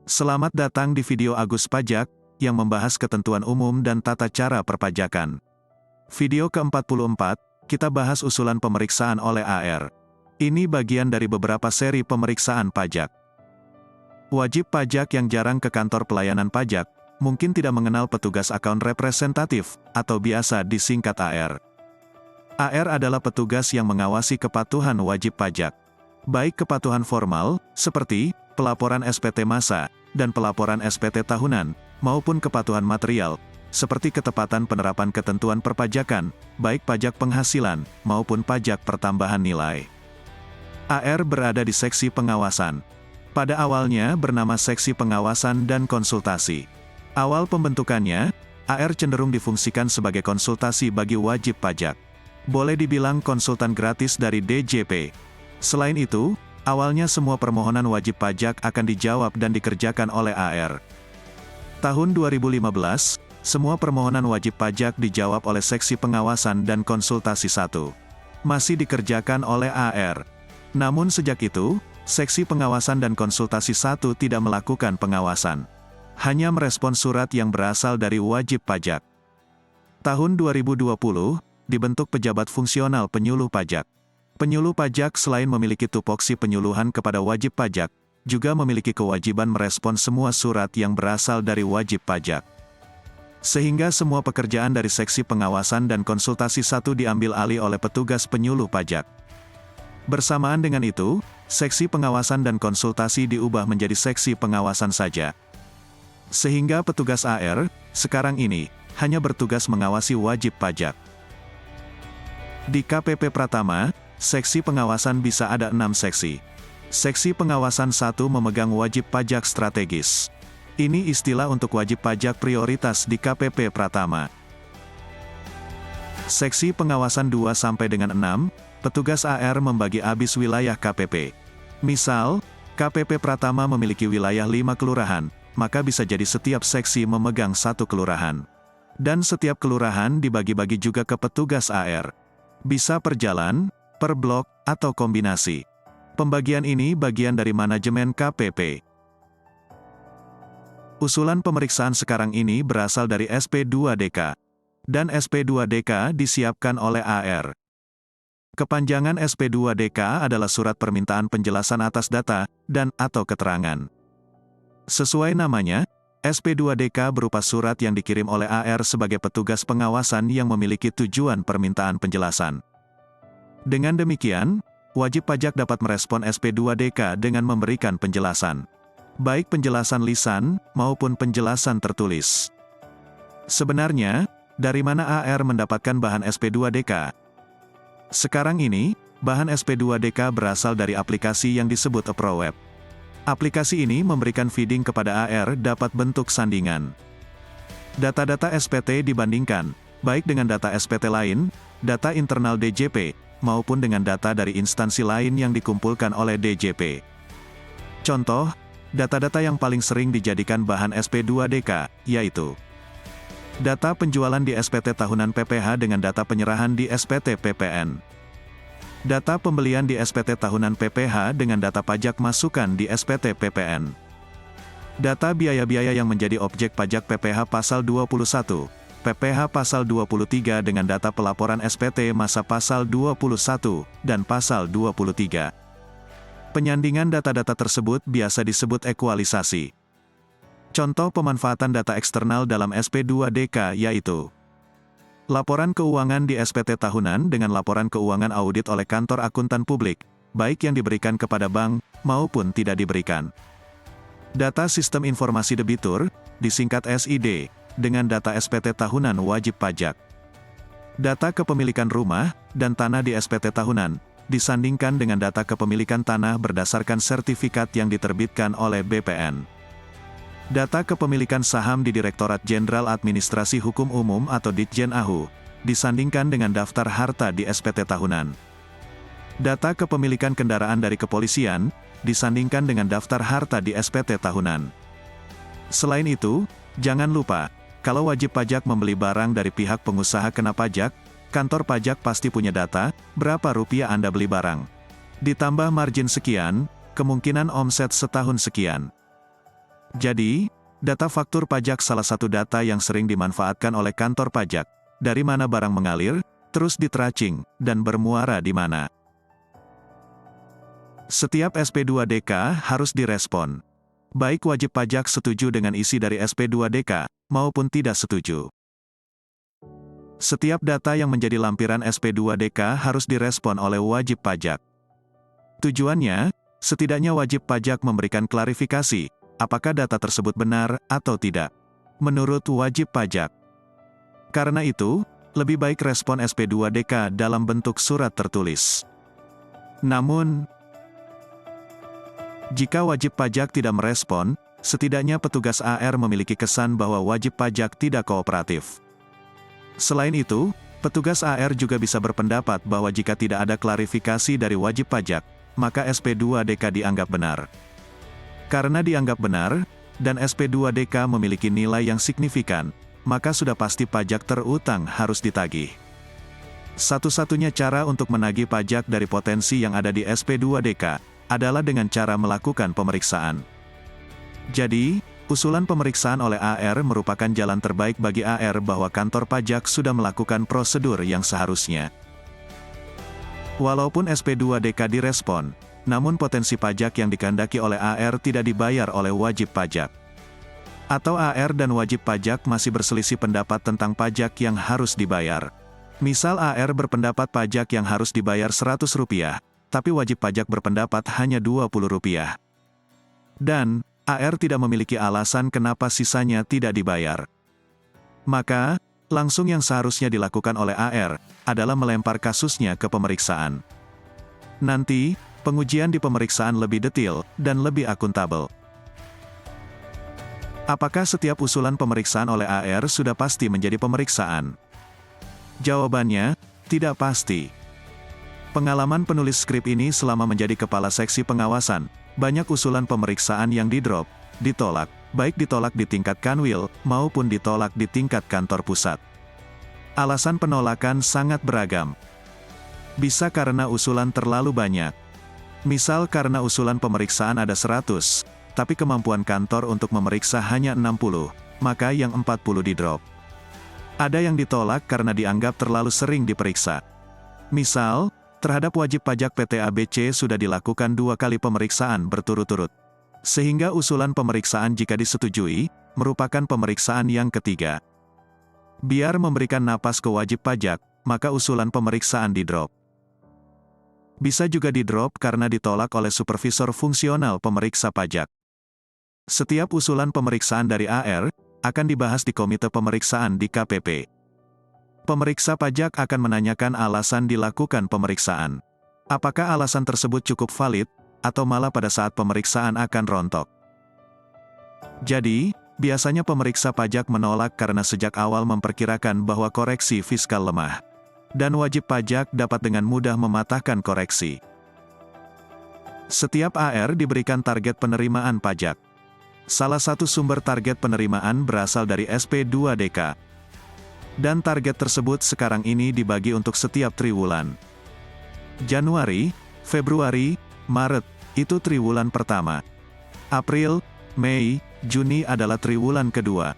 Selamat datang di video Agus Pajak, yang membahas ketentuan umum dan tata cara perpajakan. Video ke-44, kita bahas usulan pemeriksaan oleh AR. Ini bagian dari beberapa seri pemeriksaan pajak. Wajib pajak yang jarang ke kantor pelayanan pajak, mungkin tidak mengenal petugas akun representatif, atau biasa disingkat AR. AR adalah petugas yang mengawasi kepatuhan wajib pajak. Baik kepatuhan formal, seperti pelaporan SPT masa, dan pelaporan SPT tahunan, maupun kepatuhan material, seperti ketepatan penerapan ketentuan perpajakan, baik pajak penghasilan, maupun pajak pertambahan nilai. AR berada di seksi pengawasan. Pada awalnya bernama Seksi Pengawasan dan Konsultasi. Awal pembentukannya, AR cenderung difungsikan sebagai konsultasi bagi wajib pajak. Boleh dibilang konsultan gratis dari DJP. Selain itu, awalnya semua permohonan wajib pajak akan dijawab dan dikerjakan oleh AR. Tahun 2015, semua permohonan wajib pajak dijawab oleh Seksi Pengawasan dan Konsultasi 1. Masih dikerjakan oleh AR. Namun sejak itu, Seksi Pengawasan dan Konsultasi 1 tidak melakukan pengawasan. Hanya merespon surat yang berasal dari wajib pajak. Tahun 2020, dibentuk pejabat fungsional penyuluh pajak. Penyuluh pajak selain memiliki tupoksi penyuluhan kepada wajib pajak, juga memiliki kewajiban merespon semua surat yang berasal dari wajib pajak. Sehingga semua pekerjaan dari Seksi Pengawasan dan Konsultasi 1 diambil alih oleh petugas penyuluh pajak. Bersamaan dengan itu, Seksi Pengawasan dan Konsultasi diubah menjadi Seksi Pengawasan saja. Sehingga petugas AR, sekarang ini, hanya bertugas mengawasi wajib pajak. Di KPP Pratama, Seksi Pengawasan bisa ada 6 seksi. Seksi Pengawasan 1 memegang wajib pajak strategis. Ini istilah untuk wajib pajak prioritas di KPP Pratama. Seksi Pengawasan 2 sampai dengan 6, petugas AR membagi habis wilayah KPP. Misal, KPP Pratama memiliki wilayah 5 kelurahan, maka bisa jadi setiap seksi memegang 1 kelurahan. Dan setiap kelurahan dibagi-bagi juga ke petugas AR. Bisa per jalan, per blok, atau kombinasi. Pembagian ini bagian dari manajemen KPP. Usulan pemeriksaan sekarang ini berasal dari SP2DK. Dan SP2DK disiapkan oleh AR. Kepanjangan SP2DK adalah Surat Permintaan Penjelasan Atas Data, dan atau Keterangan. Sesuai namanya, SP2DK berupa surat yang dikirim oleh AR sebagai petugas pengawasan yang memiliki tujuan permintaan penjelasan. Dengan demikian, wajib pajak dapat merespon SP2DK dengan memberikan penjelasan. Baik penjelasan lisan, maupun penjelasan tertulis. Sebenarnya, dari mana AR mendapatkan bahan SP2DK? Sekarang ini, bahan SP2DK berasal dari aplikasi yang disebut ApproWeb. Aplikasi ini memberikan feeding kepada AR dapat bentuk sandingan. Data-data SPT dibandingkan, baik dengan data SPT lain, data internal DJP, maupun dengan data dari instansi lain yang dikumpulkan oleh DJP. Contoh, data-data yang paling sering dijadikan bahan SP2DK, yaitu data penjualan di SPT tahunan PPH dengan data penyerahan di SPT PPN. Data pembelian di SPT tahunan PPH dengan data pajak masukan di SPT PPN. Data biaya-biaya yang menjadi objek pajak PPH Pasal 21. PPH Pasal 23 dengan data pelaporan SPT masa Pasal 21, dan Pasal 23. Penyandingan data-data tersebut biasa disebut ekualisasi. Contoh pemanfaatan data eksternal dalam SP2DK yaitu laporan keuangan di SPT tahunan dengan laporan keuangan audit oleh kantor akuntan publik, baik yang diberikan kepada bank, maupun tidak diberikan. Data Sistem Informasi Debitur, disingkat SID, dengan data SPT tahunan wajib pajak. Data kepemilikan rumah dan tanah di SPT tahunan, disandingkan dengan data kepemilikan tanah berdasarkan sertifikat yang diterbitkan oleh BPN. Data kepemilikan saham di Direktorat Jenderal Administrasi Hukum Umum atau Ditjen AHU, disandingkan dengan daftar harta di SPT tahunan. Data kepemilikan kendaraan dari kepolisian, disandingkan dengan daftar harta di SPT tahunan. Selain itu, jangan lupa, kalau wajib pajak membeli barang dari pihak pengusaha kena pajak, kantor pajak pasti punya data, berapa rupiah Anda beli barang. Ditambah margin sekian, kemungkinan omset setahun sekian. Jadi, data faktur pajak salah satu data yang sering dimanfaatkan oleh kantor pajak. Dari mana barang mengalir, terus di-tracing, dan bermuara di mana. Setiap SP2DK harus direspon. Baik wajib pajak setuju dengan isi dari SP2DK, maupun tidak setuju. Setiap data yang menjadi lampiran SP2DK harus direspon oleh wajib pajak. Tujuannya, setidaknya wajib pajak memberikan klarifikasi, apakah data tersebut benar atau tidak, menurut wajib pajak. Karena itu, lebih baik respon SP2DK dalam bentuk surat tertulis. Namun, jika wajib pajak tidak merespon, setidaknya petugas AR memiliki kesan bahwa wajib pajak tidak kooperatif. Selain itu, petugas AR juga bisa berpendapat bahwa jika tidak ada klarifikasi dari wajib pajak, maka SP2DK dianggap benar. Karena dianggap benar, dan SP2DK memiliki nilai yang signifikan, maka sudah pasti pajak terutang harus ditagih. Satu-satunya cara untuk menagih pajak dari potensi yang ada di SP2DK, adalah dengan cara melakukan pemeriksaan. Jadi, usulan pemeriksaan oleh AR merupakan jalan terbaik bagi AR bahwa kantor pajak sudah melakukan prosedur yang seharusnya. Walaupun SP2DK direspon, namun potensi pajak yang dikehendaki oleh AR tidak dibayar oleh wajib pajak. Atau AR dan wajib pajak masih berselisih pendapat tentang pajak yang harus dibayar. Misal AR berpendapat pajak yang harus dibayar Rp100, tapi wajib pajak berpendapat hanya Rp20. Dan, AR tidak memiliki alasan kenapa sisanya tidak dibayar. Maka, langsung yang seharusnya dilakukan oleh AR, adalah melempar kasusnya ke pemeriksaan. Nanti, pengujian di pemeriksaan lebih detail, dan lebih akuntabel. Apakah setiap usulan pemeriksaan oleh AR sudah pasti menjadi pemeriksaan? Jawabannya, tidak pasti. Pengalaman penulis skrip ini selama menjadi kepala seksi pengawasan, banyak usulan pemeriksaan yang ditolak, baik ditolak di tingkat kanwil, maupun ditolak di tingkat kantor pusat. Alasan penolakan sangat beragam. Bisa karena usulan terlalu banyak. Misal karena usulan pemeriksaan ada 100, tapi kemampuan kantor untuk memeriksa hanya 60, maka yang 40 di-drop. Ada yang ditolak karena dianggap terlalu sering diperiksa. Misal, terhadap wajib pajak PT ABC sudah dilakukan 2 kali pemeriksaan berturut-turut. Sehingga usulan pemeriksaan jika disetujui, merupakan pemeriksaan yang ketiga. Biar memberikan napas ke wajib pajak, maka usulan pemeriksaan di-drop. Bisa juga di-drop karena ditolak oleh supervisor fungsional pemeriksa pajak. Setiap usulan pemeriksaan dari AR, akan dibahas di komite pemeriksaan di KPP. Pemeriksa pajak akan menanyakan alasan dilakukan pemeriksaan. Apakah alasan tersebut cukup valid, atau malah pada saat pemeriksaan akan rontok. Jadi, biasanya pemeriksa pajak menolak karena sejak awal memperkirakan bahwa koreksi fiskal lemah. Dan wajib pajak dapat dengan mudah mematahkan koreksi. Setiap AR diberikan target penerimaan pajak. Salah satu sumber target penerimaan berasal dari SP2DK. Dan target tersebut sekarang ini dibagi untuk setiap triwulan. Januari, Februari, Maret, itu triwulan pertama. April, Mei, Juni adalah triwulan kedua.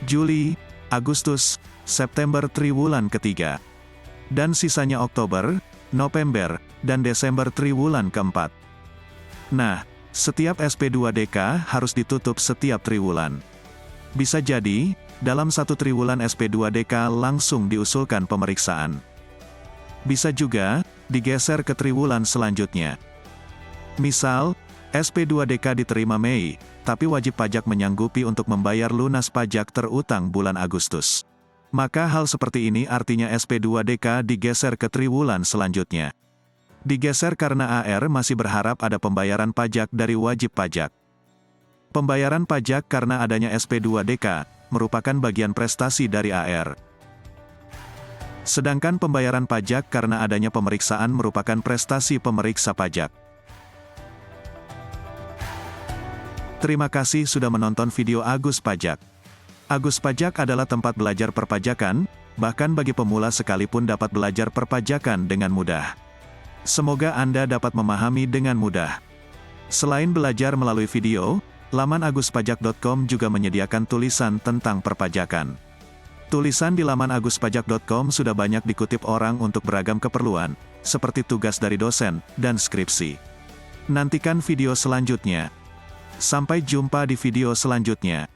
Juli, Agustus, September triwulan ketiga. Dan sisanya Oktober, November, dan Desember triwulan keempat. Nah, setiap SP2DK harus ditutup setiap triwulan. Bisa jadi, dalam satu triwulan SP2DK langsung diusulkan pemeriksaan. Bisa juga, digeser ke triwulan selanjutnya. Misal, SP2DK diterima Mei, tapi wajib pajak menyanggupi untuk membayar lunas pajak terutang bulan Agustus. Maka hal seperti ini artinya SP2DK digeser ke triwulan selanjutnya. Digeser karena AR masih berharap ada pembayaran pajak dari wajib pajak. Pembayaran pajak karena adanya SP2DK, merupakan bagian prestasi dari AR. Sedangkan pembayaran pajak karena adanya pemeriksaan merupakan prestasi pemeriksa pajak. Terima kasih sudah menonton video Agus Pajak. Agus Pajak adalah tempat belajar perpajakan, bahkan bagi pemula sekalipun dapat belajar perpajakan dengan mudah. Semoga Anda dapat memahami dengan mudah. Selain belajar melalui video, Laman aguspajak.com juga menyediakan tulisan tentang perpajakan. Tulisan di laman aguspajak.com sudah banyak dikutip orang untuk beragam keperluan, seperti tugas dari dosen, dan skripsi. Nantikan video selanjutnya. Sampai jumpa di video selanjutnya.